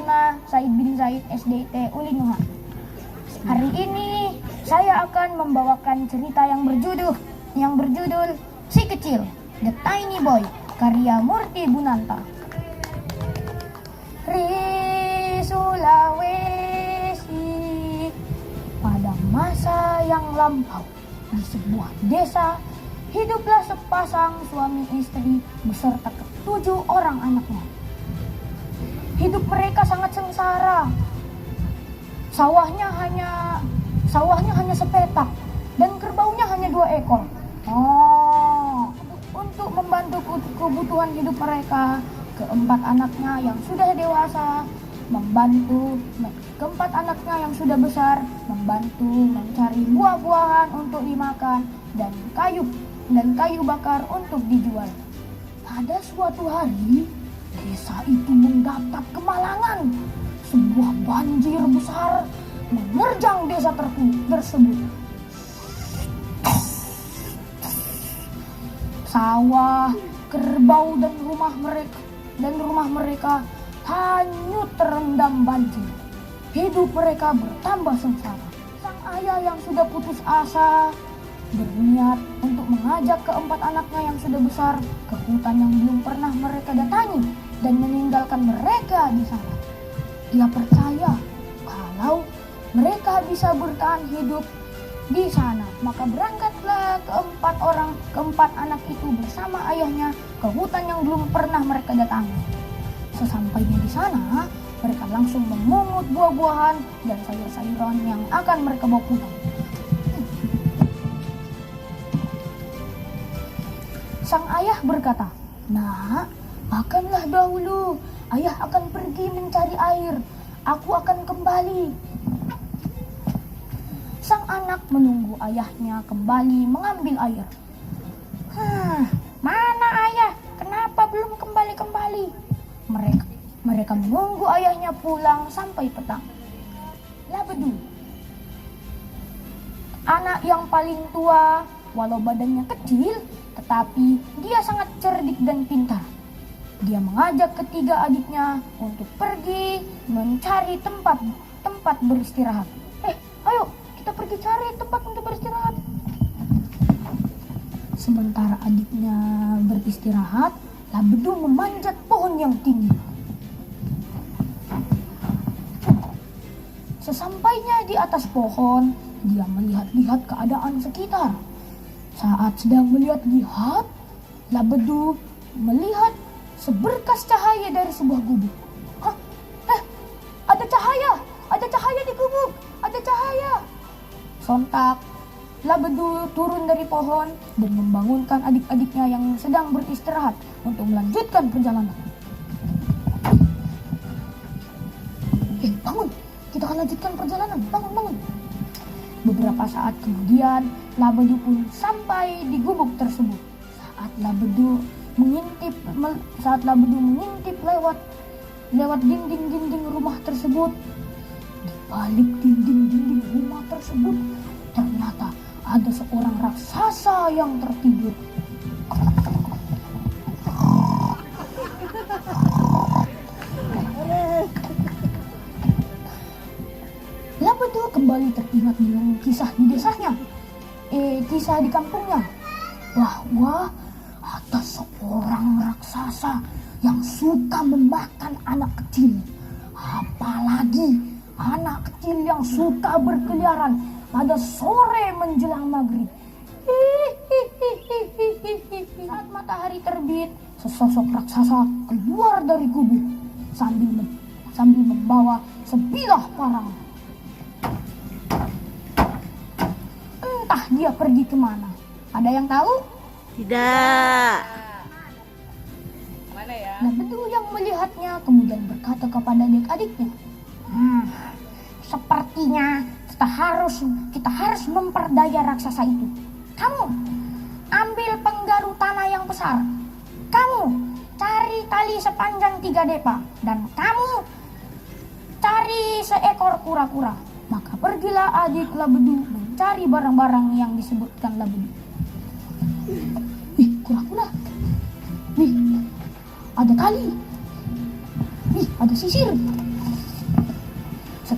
Ana Said bin Zaid SDIT Ulinuha. Hari ini saya akan membawakan cerita yang berjudul Si Kecil, The Tiny Boy, karya Murti Bunanta. Sulawesi, pada masa yang lampau, di sebuah desa, hiduplah sepasang suami istri beserta ke-7 orang anaknya. Hidup mereka sangat sengsara. Sawahnya hanya sepetak dan kerbaunya hanya 2 ekor. Untuk membantu kebutuhan hidup mereka, keempat anaknya yang sudah dewasa membantu keempat anaknya yang sudah besar membantu mencari buah-buahan untuk dimakan dan kayu bakar untuk dijual. Pada suatu hari, desa itu mendapat kemalangan. Sebuah banjir besar menerjang desa tersebut. Sawah, kerbau dan rumah mereka hanyut terendam banjir. Hidup mereka bertambah sengsara. Sang ayah yang sudah putus asa berniat untuk mengajak keempat anaknya yang sudah besar ke hutan yang belum pernah mereka datangi dan meninggalkan mereka di sana. Dia percaya kalau mereka bisa bertahan hidup di sana, maka berangkatlah keempat anak itu bersama ayahnya ke hutan yang belum pernah mereka datangi. Sesampainya di sana, mereka langsung memungut buah-buahan dan sayur-sayuran yang akan mereka bawa pulang. Sang ayah berkata, "Nak, makanlah dahulu. Ayah akan pergi mencari air. Aku akan kembali." Sang anak menunggu ayahnya kembali mengambil air. Mana ayah? Kenapa belum kembali-kembali? Mereka menunggu ayahnya pulang sampai petang. Labedu, anak yang paling tua, walau badannya kecil, tetapi dia sangat cerdik dan pintar. Dia mengajak ketiga adiknya untuk pergi mencari tempat beristirahat. Ayo, kita pergi cari tempat untuk beristirahat. Sementara adiknya beristirahat, Labedu memanjat pohon yang tinggi. Sesampainya di atas pohon, dia melihat-lihat keadaan sekitar. Saat sedang melihat-lihat, Labedu melihat seberkas cahaya dari sebuah gubuk. Ada cahaya di gubuk, ada cahaya. Sontak, Labedu turun dari pohon dan membangunkan adik-adiknya yang sedang beristirahat untuk melanjutkan perjalanan. Bangun, kita akan lanjutkan perjalanan. Bangun. Beberapa saat kemudian, Labedu pun sampai di gubuk tersebut. Saat Labedu mengintip lewat dinding-dinding rumah tersebut, di balik dinding-dinding rumah tersebut ternyata ada seorang raksasa yang tertidur. Labedu kembali teringat dengan kisah di desanya, kisah di kampungnya, bahwa ada seorang raksasa yang suka memakan anak kecil. Apalagi anak kecil yang suka berkeliaran pada sore menjelang maghrib. Saat matahari terbit, sesosok raksasa keluar dari gubuk sambil membawa sebilah parang. Entah dia pergi kemana. Ada yang tahu? Tidak. Mana ya? Labedu yang melihatnya kemudian berkata kepada adik-adiknya, sepertinya kita harus memperdaya raksasa itu. Kamu ambil penggaru tanah yang besar. Kamu cari tali sepanjang 3 depa. Dan kamu cari seekor kura-kura. Maka pergilah adik Labedu mencari barang-barang yang disebutkan Labedu. Kura-kura. Ada tali. Ada sisir.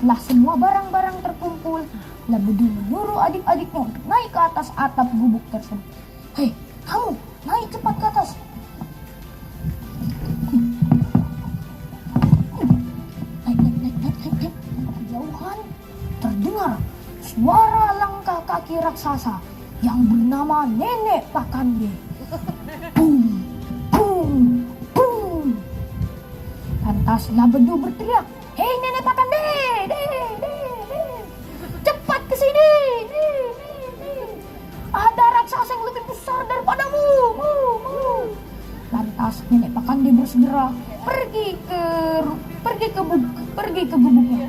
Setelah semua barang-barang terkumpul, Labedu menyuruh adik-adiknya untuk naik ke atas atap gubuk tersebut. Hei, kamu naik cepat ke atas. Naik. Kejauhan terdengar suara langkah kaki raksasa yang bernama Nenek Pakande. Bum, bum, bum. Lantas Labedu berteriak, "Hei Nenek Pakande, cepat ke sini. Ada raksasa yang lebih besar daripadamu. Lantas Nenek Pakande bersegera pergi ke gubuknya.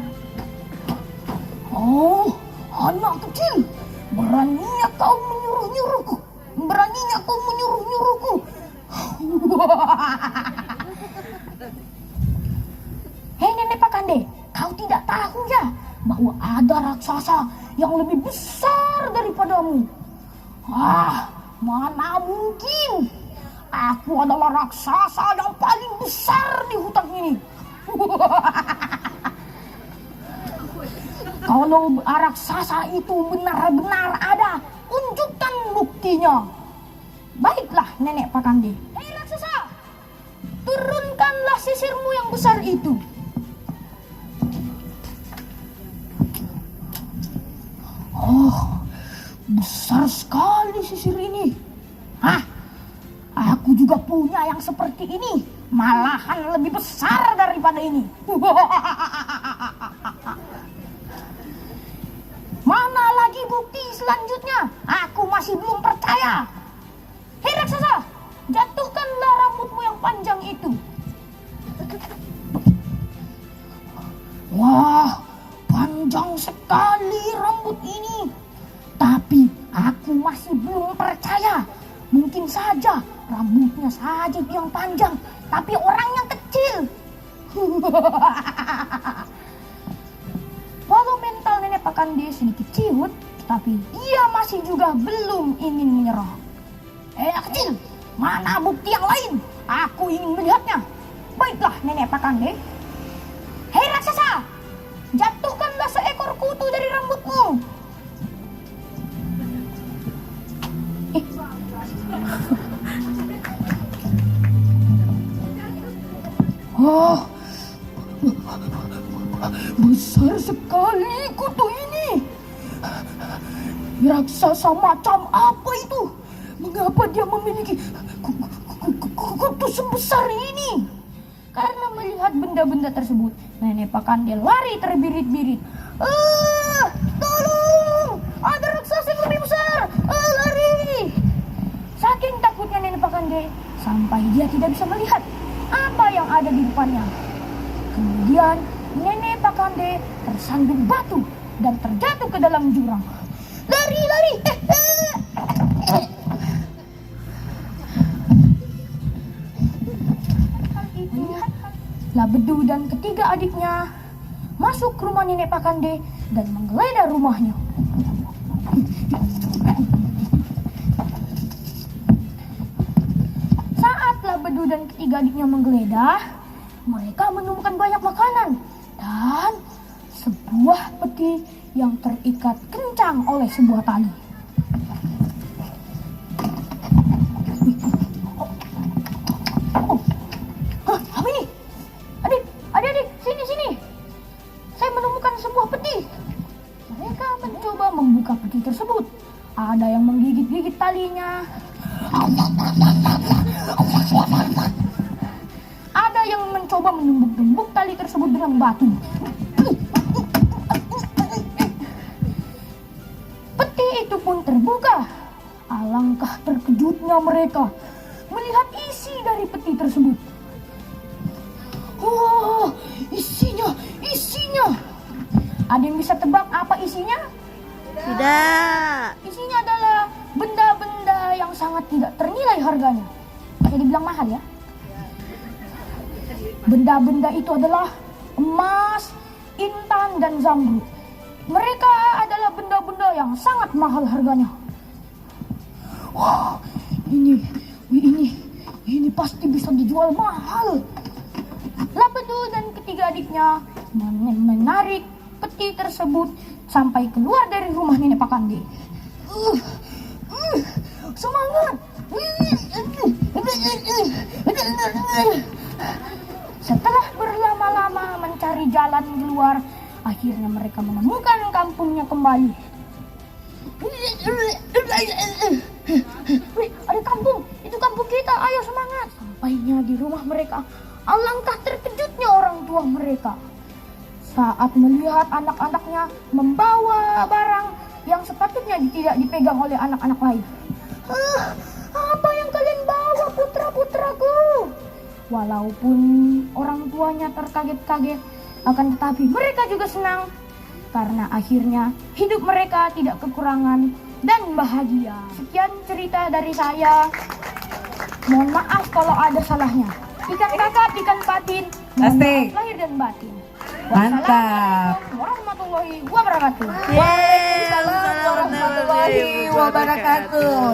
Oh, anak kecil, beraninya kau menyuruh-nyuruhku. Hei Nenek Pakande, kau tidak tahu ya bahwa ada raksasa yang lebih besar daripadamu? Mana mungkin. Aku adalah raksasa yang paling besar di hutan ini. Kalau raksasa itu benar-benar ada, tunjukkan buktinya. Baiklah Nenek Pakande. Hei raksasa, turunkanlah sisirmu yang besar itu. Oh, besar sekali sisir ini. Aku juga punya yang seperti ini, malahan lebih besar daripada ini. Mana lagi bukti selanjutnya? Aku masih belum percaya. Hei raksasa, jatuhkanlah rambutmu yang panjang itu. Wah, panjang sekali rambut ini. Tapi aku masih belum percaya. Mungkin saja rambutnya saja yang panjang, tapi orangnya kecil. Walau mental Nenek Pakande sedikit ciut, tapi dia masih juga belum ingin menyerah. Anak kecil, mana bukti yang lain? Aku ingin melihatnya. Baiklah Nenek Pakande. Hei raksasa, jatuhkanlah seekor kutu dari rambutmu. Oh, besar sekali kutu ini. Raksasa macam apa itu? Mengapa dia memiliki kutu sebesar ini? Karena melihat benda-benda tersebut, Nenek Pakande lari terbirit-birit. Tolong! Ada raksasa yang lebih besar! Lari! Saking takutnya Nenek Pakande, sampai dia tidak bisa melihat apa yang ada di depannya. Kemudian Nenek Pakande tersandung batu dan terjatuh ke dalam jurang. Lari! Labedu dan ketiga adiknya masuk ke rumah Nenek Pakande dan menggeledah rumahnya. Saat Labedu dan ketiga adiknya menggeledah, mereka menemukan banyak makanan dan sebuah peti yang terikat kencang oleh sebuah tali. Apa ini? Adik, sini. Saya menemukan sebuah peti. Mereka mencoba membuka peti tersebut. Ada yang menggigit-gigit talinya. Ada yang mencoba menumbuk-numbuk tali tersebut dengan batu. Peti itu pun terbuka. Alangkah terkejutnya mereka melihat isi dari peti tersebut. Wah, isinya. Ada yang bisa tebak apa isinya? Tidak. Isinya adalah benda-benda yang sangat tidak ternilai harganya. Bisa dibilang mahal ya. Benda-benda itu adalah emas, intan, dan zamrud. Mereka adalah benda-benda yang sangat mahal harganya. Wah, ini pasti bisa dijual mahal. Labedu dan ketiga adiknya menarik peti tersebut sampai keluar dari rumah Nenek Pakande. Semangat! Setelah berlama-lama mencari jalan keluar, akhirnya mereka menemukan kampungnya kembali. Wih, ada kampung, itu kampung kita, ayo semangat. Sampainya di rumah mereka, alangkah terkejutnya orang tua mereka saat melihat anak-anaknya membawa barang yang sepatutnya tidak dipegang oleh anak-anak lain. Apa yang kalian bawa, putra-putraku? Walaupun orang tuanya terkaget-kaget, akan tetapi mereka juga senang karena akhirnya hidup mereka tidak kekurangan dan bahagia. Sekian cerita dari saya. Mohon maaf kalau ada salahnya. Ikan kakap, ikan patin, mohon Asik. maaf lahir dan batin. Mantap. Wassalamualaikum warahmatullahi wabarakatuh. Waalaikumsalam warahmatullahi wabarakatuh.